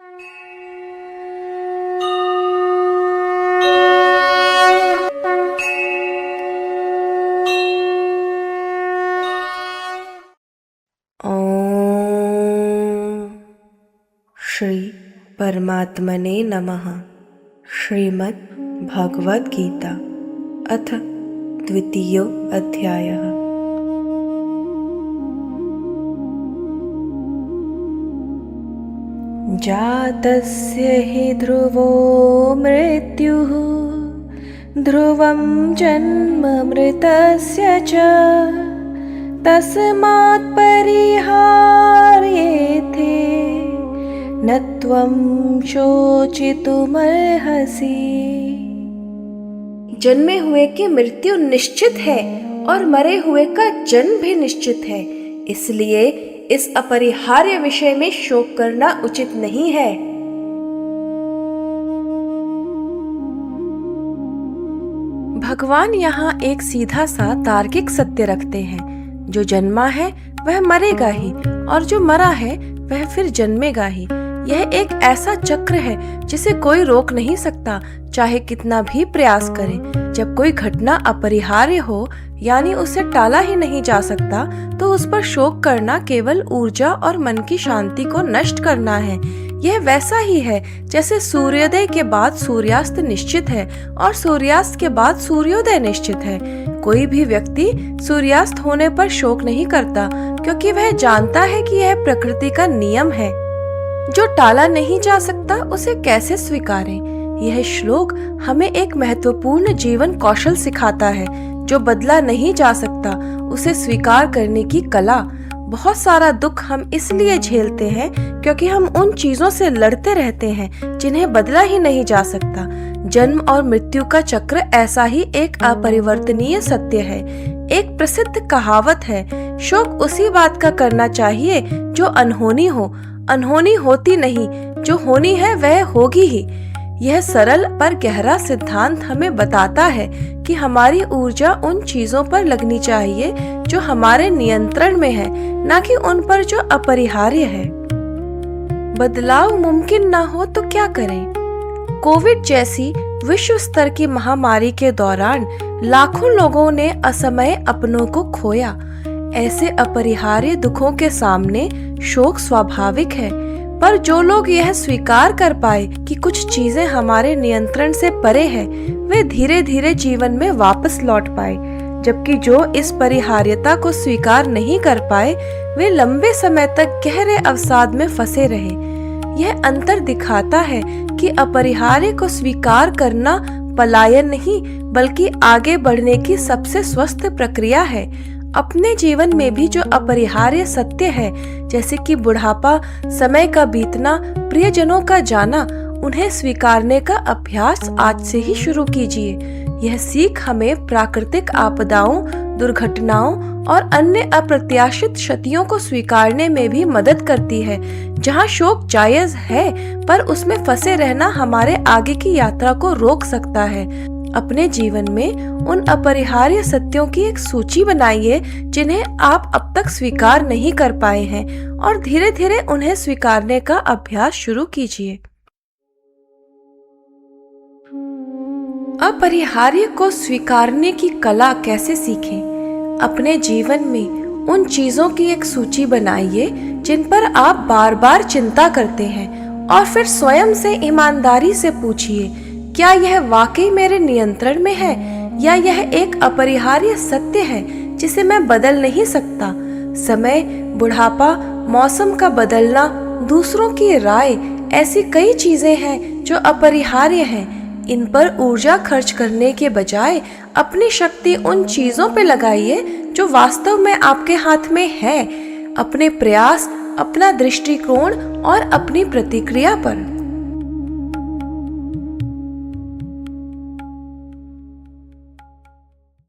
ओम श्री परमात्मने नमः। श्रीमद् भगवद गीता अथ द्वितीयो अध्यायः। जातस्य हि ध्रुवो मृत्युः ध्रुवं जन्म मृतस्य च तस्मात् परिहार्येथे न त्वं शोचितुमर्हसि। जन्मे हुए की मृत्यु निश्चित है और मरे हुए का जन्म भी निश्चित है, इसलिए इस अपरिहार्य विषय में शोक करना उचित नहीं है। भगवान यहाँ एक सीधा सा तार्किक सत्य रखते हैं। जो जन्मा है वह मरेगा ही और जो मरा है वह फिर जन्मेगा ही। यह एक ऐसा चक्र है जिसे कोई रोक नहीं सकता, चाहे कितना भी प्रयास करे। जब कोई घटना अपरिहार्य हो यानी उसे टाला ही नहीं जा सकता, तो उस पर शोक करना केवल ऊर्जा और मन की शांति को नष्ट करना है। यह वैसा ही है जैसे सूर्योदय के बाद सूर्यास्त निश्चित है और सूर्यास्त के बाद सूर्योदय निश्चित है। कोई भी व्यक्ति सूर्यास्त होने पर शोक नहीं करता, क्योंकि वह जानता है कि यह प्रकृति का नियम है। जो टाला नहीं जा सकता उसे कैसे स्वीकारें? यह श्लोक हमें एक महत्वपूर्ण जीवन कौशल सिखाता है। जो बदला नहीं जा सकता उसे स्वीकार करने की कला। बहुत सारा दुख हम इसलिए झेलते हैं क्योंकि हम उन चीजों से लड़ते रहते हैं जिन्हें बदला ही नहीं जा सकता। जन्म और मृत्यु का चक्र ऐसा ही एक अपरिवर्तनीय सत्य है। एक प्रसिद्ध कहावत है, शोक उसी बात का करना चाहिए जो अनहोनी हो। अनहोनी होती नहीं, जो होनी है वह होगी ही। यह सरल पर गहरा सिद्धांत हमें बताता है कि हमारी ऊर्जा उन चीजों पर लगनी चाहिए जो हमारे नियंत्रण में है, न कि उन पर जो अपरिहार्य है। बदलाव मुमकिन न हो तो क्या करें? कोविड जैसी विश्व स्तर की महामारी के दौरान लाखों लोगों ने असमय अपनों को खोया। ऐसे अपरिहार्य दुखों के सामने शोक स्वाभाविक है, पर जो लोग यह स्वीकार कर पाए कि कुछ चीजें हमारे नियंत्रण से परे हैं, वे धीरे धीरे जीवन में वापस लौट पाए। जबकि जो इस परिहार्यता को स्वीकार नहीं कर पाए, वे लंबे समय तक गहरे अवसाद में फंसे रहे। यह अंतर दिखाता है कि अपरिहार्य को स्वीकार करना पलायन नहीं, बल्कि आगे बढ़ने की सबसे स्वस्थ प्रक्रिया है। अपने जीवन में भी जो अपरिहार्य सत्य है, जैसे कि बुढ़ापा, समय का बीतना, प्रियजनों का जाना, उन्हें स्वीकारने का अभ्यास आज से ही शुरू कीजिए। यह सीख हमें प्राकृतिक आपदाओं, दुर्घटनाओं और अन्य अप्रत्याशित क्षतियों को स्वीकारने में भी मदद करती है। जहाँ शोक जायज है, पर उसमें फंसे रहना हमारे आगे की यात्रा को रोक सकता है। अपने जीवन में उन अपरिहार्य सत्यों की एक सूची बनाइए जिन्हें आप अब तक स्वीकार नहीं कर पाए हैं, और धीरे धीरे उन्हें स्वीकारने का अभ्यास शुरू कीजिए। अपरिहार्य को स्वीकारने की कला कैसे सीखें? अपने जीवन में उन चीजों की एक सूची बनाइए जिन पर आप बार बार चिंता करते हैं, और फिर स्वयं से ईमानदारी से पूछिए, क्या यह वाकई मेरे नियंत्रण में है या यह एक अपरिहार्य सत्य है जिसे मैं बदल नहीं सकता? समय, बुढ़ापा, मौसम का बदलना, दूसरों की राय, ऐसी कई चीजें हैं जो अपरिहार्य हैं। इन पर ऊर्जा खर्च करने के बजाय अपनी शक्ति उन चीजों पे लगाइए जो वास्तव में आपके हाथ में है। अपने प्रयास, अपना दृष्टिकोण और अपनी प्रतिक्रिया पर।